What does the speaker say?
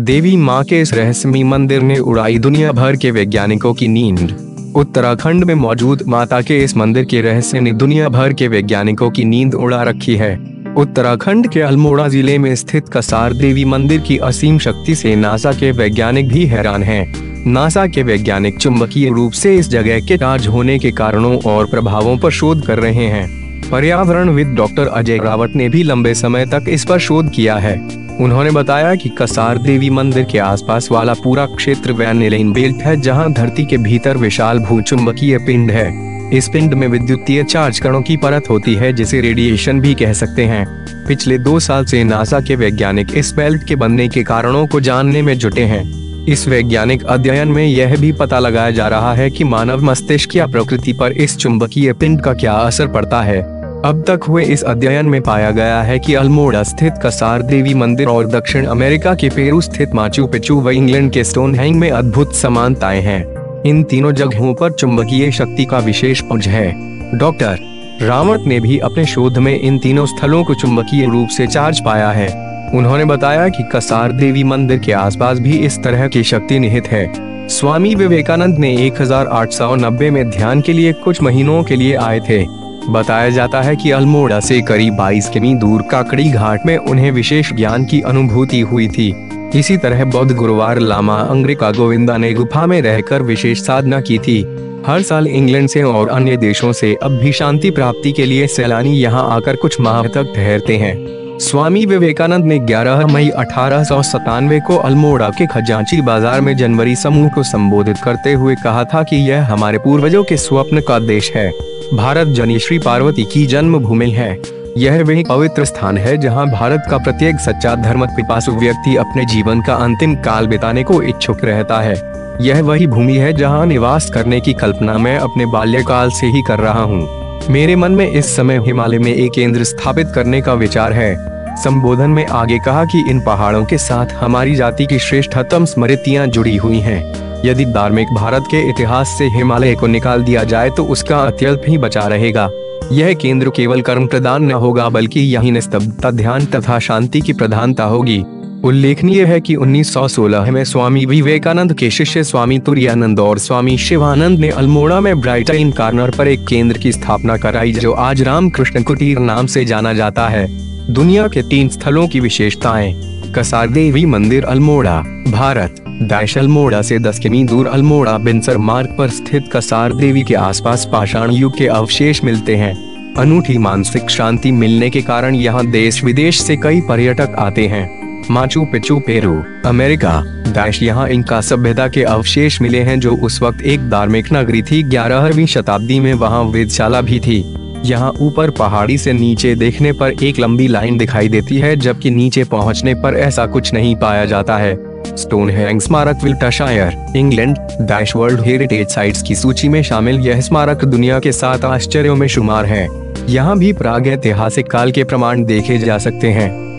देवी मां के इस रहस्यमयी मंदिर ने उड़ाई दुनिया भर के वैज्ञानिकों की नींद। उत्तराखंड में मौजूद माता के इस मंदिर के रहस्य ने दुनिया भर के वैज्ञानिकों की नींद उड़ा रखी है। उत्तराखंड के अल्मोड़ा जिले में स्थित कसार देवी मंदिर की असीम शक्ति से नासा के वैज्ञानिक भी हैरान हैं। नासा के वैज्ञानिक चुंबकीय रूप से इस जगह के चार्ज होने के कारणों और प्रभावों पर शोध कर रहे हैं। पर्यावरणविद डॉक्टर अजय रावत ने भी लंबे समय तक इस पर शोध किया है। उन्होंने बताया कि कसार देवी मंदिर के आसपास वाला पूरा क्षेत्र वैनिलाइन बेल्ट है, जहां धरती के भीतर विशाल भूचुंबकीय पिंड है। इस पिंड में विद्युतीय चार्ज कणों की परत होती है, जिसे रेडिएशन भी कह सकते हैं। पिछले 2 साल से नासा के वैज्ञानिक इस बेल्ट के बनने के कारणों को जानने में जुटे हैं। इस वैज्ञानिक अध्ययन में यह भी पता लगाया जा रहा है कि मानव मस्तिष्क या प्रकृति पर इस चुंबकीय पिंड का क्या असर पड़ता है। अब तक हुए इस अध्ययन में पाया गया है कि अल्मोड़ा स्थित कसार देवी मंदिर और दक्षिण अमेरिका के पेरू स्थित माचू पिचू व इंग्लैंड के स्टोनहेंज में अद्भुत समानताएं हैं। इन तीनों जगहों पर चुंबकीय शक्ति का विशेष पुंज है। डॉक्टर रावत ने भी अपने शोध में इन तीनों स्थलों को चुंबकीय रूप से चार्ज पाया है। उन्होंने बताया कि कसार देवी मंदिर के आसपास भी इस तरह की शक्ति निहित है। स्वामी विवेकानंद ने 1890 में ध्यान के लिए कुछ महीनों के लिए आए थे। बताया जाता है कि अल्मोड़ा से करीब 22 किमी दूर काकड़ी घाट में उन्हें विशेष ज्ञान की अनुभूति हुई थी। इसी तरह बौद्ध गुरुवार लामा अंग्रिका गोविंदा ने गुफा में रहकर विशेष साधना की थी। हर साल इंग्लैंड से और अन्य देशों से अब भी शांति प्राप्ति के लिए सैलानी यहां आकर कुछ माह तक ठहरते हैं। स्वामी विवेकानंद ने 11 मई 1897 को अल्मोड़ा के खजांची बाजार में जनवरी समूह को संबोधित करते हुए कहा था कि यह हमारे पूर्वजों के स्वप्न का देश है। भारत जनी श्री पार्वती की जन्मभूमि है। यह वही पवित्र स्थान है जहां भारत का प्रत्येक सच्चा धर्म पिपासु व्यक्ति अपने जीवन का अंतिम काल बिताने को इच्छुक रहता है। यह वही भूमि है जहां निवास करने की कल्पना मैं अपने बाल्यकाल से ही कर रहा हूं। मेरे मन में इस समय हिमालय में एक केंद्र स्थापित करने का विचार है। संबोधन में आगे कहा कि इन पहाड़ों के साथ हमारी जाति की श्रेष्ठतम स्मृतियां जुड़ी हुई हैं। यदि धार्मिक भारत के इतिहास से हिमालय को निकाल दिया जाए तो उसका अत्यल्प ही बचा रहेगा। यह केंद्र केवल कर्म प्रदान न होगा, बल्कि यही निस्तब्धता, ध्यान तथा शांति की प्रधानता होगी। उल्लेखनीय है कि 1916 में स्वामी विवेकानंद के शिष्य स्वामी तुरायानंद और स्वामी शिवानंद ने अल्मोड़ा में ब्राइटाइन कॉर्नर पर एक केंद्र की स्थापना कराई, जो आज रामकृष्ण कुटीर नाम से जाना जाता है। दुनिया के 3 स्थलों की विशेषताएं। कसार देवी मंदिर अल्मोड़ा, भारत। दाइश अल्मोड़ा से 10 किमी दूर अल्मोड़ा बिनसर मार्ग पर स्थित कसार देवी के आसपास पाषाण युग के अवशेष मिलते हैं। अनूठी मानसिक शांति मिलने के कारण यहाँ देश विदेश से कई पर्यटक आते हैं। Machu Picchu Peru, America. Daesh यहाँ इनका सभ्यता के अवशेष मिले हैं, जो उस वक्त एक धार्मिक नगरी थी। 11वीं शताब्दी में वहाँ वेधशाला भी थी। यहाँ ऊपर पहाड़ी से नीचे देखने पर एक लंबी लाइन दिखाई देती है, जबकि नीचे पहुँचने पर ऐसा कुछ नहीं पाया जाता है। स्टोनहेंज स्मारक Wiltshire, England. Daesh world heritage sites की सूची में शामिल यह स्मारक दुनिया के 7 आश्चर्यों में शुमार है। यहाँ भी प्रागैतिहासिक काल के प्रमाण देखे जा सकते हैं।